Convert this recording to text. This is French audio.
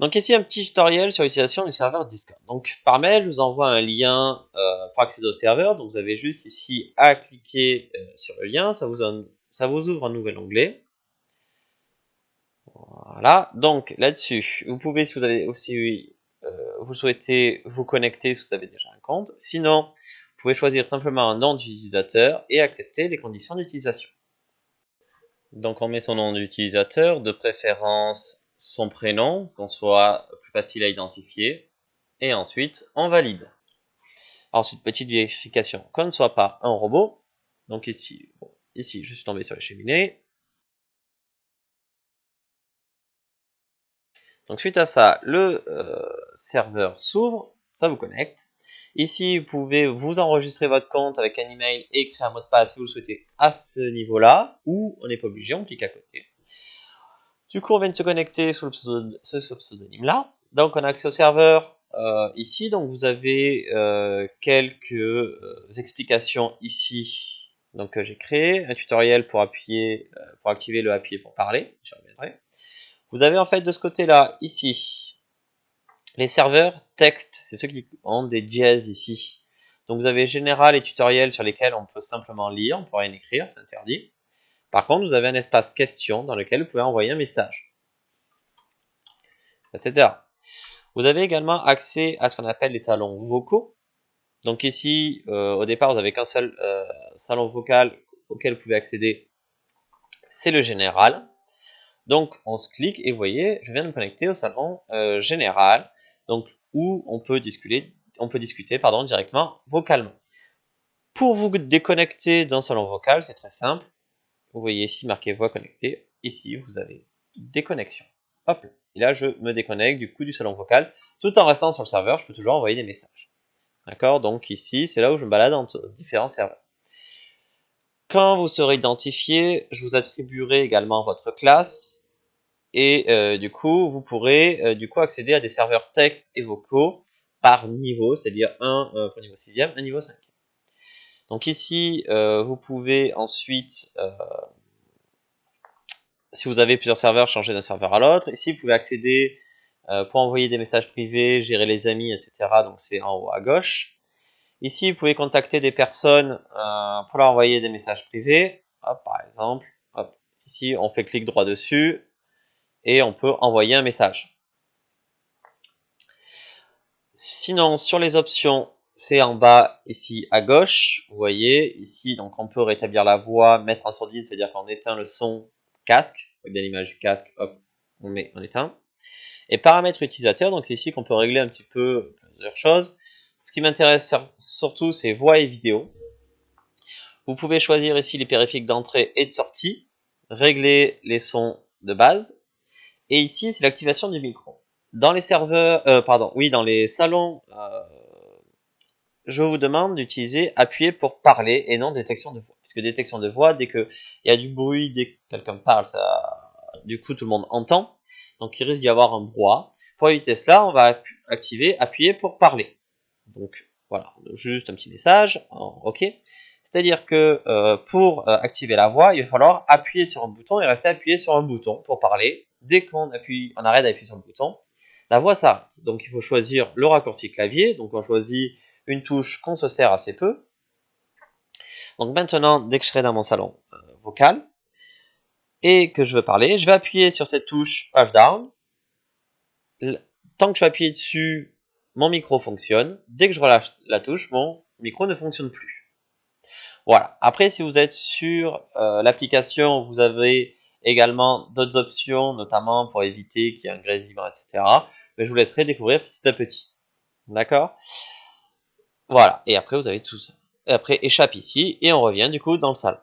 Donc ici, un petit tutoriel sur l'utilisation du serveur Discord. Donc par mail, je vous envoie un lien pour accéder au serveur. Donc vous avez juste ici à cliquer sur le lien. Ça vous ouvre un nouvel onglet. Voilà. Donc là-dessus, vous pouvez, si vous avez aussi, vous souhaitez vous connecter si vous avez déjà un compte. Sinon, vous pouvez choisir simplement un nom d'utilisateur et accepter les conditions d'utilisation. Donc on met son nom d'utilisateur, de préférence son prénom, qu'on soit plus facile à identifier. Et ensuite, on valide. Ensuite, petite vérification qu'on ne soit pas un robot. Donc ici, ici, je suis tombé sur la cheminée. Donc suite à ça, le serveur s'ouvre, ça vous connecte. Ici, vous pouvez vous enregistrer votre compte avec un email et créer un mot de passe si vous le souhaitez à ce niveau-là, ou on n'est pas obligé, on clique à côté. Du coup, on vient de se connecter sous ce pseudonyme-là. Donc, on a accès au serveur ici. Donc, vous avez quelques explications ici. Donc, j'ai créé un tutoriel pour activer le appuyer pour parler. J'y reviendrai. Vous avez en fait de ce côté-là, ici, les serveurs texte. C'est ceux qui ont des dièses ici. Donc, vous avez général et tutoriel sur lesquels on peut simplement lire. On ne peut rien écrire, c'est interdit. Par contre, vous avez un espace question dans lequel vous pouvez envoyer un message, etc. Vous avez également accès à ce qu'on appelle les salons vocaux. Donc ici, au départ, vous n'avez qu'un seul salon vocal auquel vous pouvez accéder, c'est le général. Donc on se clique et vous voyez, je viens de me connecter au salon général, donc où on peut discuter directement vocalement. Pour vous déconnecter d'un salon vocal, c'est très simple. Vous voyez ici marqué voix connectée. Ici, vous avez déconnexion. Hop, et là, je me déconnecte du coup du salon vocal. Tout en restant sur le serveur, je peux toujours envoyer des messages. D'accord? Donc ici, c'est là où je me balade entre différents serveurs. Quand vous serez identifié, je vous attribuerai également votre classe. Et du coup, vous pourrez accéder à des serveurs texte et vocaux par niveau, c'est-à-dire un pour niveau 6e, un niveau 5. Donc ici, vous pouvez ensuite si vous avez plusieurs serveurs, changer d'un serveur à l'autre. Ici, vous pouvez accéder pour envoyer des messages privés, gérer les amis, etc. Donc, c'est en haut à gauche. Ici, vous pouvez contacter des personnes pour leur envoyer des messages privés. Hop, par exemple, hop, ici, on fait clic droit dessus et on peut envoyer un message. Sinon, sur les options, c'est en bas, ici, à gauche. Vous voyez, ici, donc on peut rétablir la voix, mettre en sourdine, c'est-à-dire qu'on éteint le son casque. Vous voyez bien l'image du casque, hop, on éteint. Et paramètres utilisateurs, donc c'est ici qu'on peut régler un petit peu plusieurs choses. Ce qui m'intéresse surtout, c'est voix et vidéo. Vous pouvez choisir ici les périphériques d'entrée et de sortie, régler les sons de base. Et ici, c'est l'activation du micro. Dans les serveurs, dans les salons, je vous demande d'utiliser appuyer pour parler et non détection de voix. Puisque détection de voix, dès qu'il y a du bruit, dès que quelqu'un parle, du coup tout le monde entend. Donc il risque d'y avoir un brouhaha. Pour éviter cela, on va appuyer pour parler. Donc voilà, juste un petit message, OK. C'est-à-dire que pour activer la voix, il va falloir appuyer sur un bouton et rester appuyé sur un bouton pour parler. Dès qu'on arrête d'appuyer sur le bouton, la voix s'arrête. Donc il faut choisir le raccourci clavier. Donc on choisit une touche qu'on se sert assez peu. Donc maintenant, dès que je serai dans mon salon vocal et que je veux parler, je vais appuyer sur cette touche page down. Tant que je suis appuyé dessus, mon micro fonctionne. Dès que je relâche la touche, mon micro ne fonctionne plus. Voilà. Après, si vous êtes sur l'application, vous avez également d'autres options, notamment pour éviter qu'il y ait un grésillement, etc. Mais je vous laisserai découvrir petit à petit. D'accord? Voilà. Et après, vous avez tout ça. Et après, échappe ici, et on revient du coup dans le salon.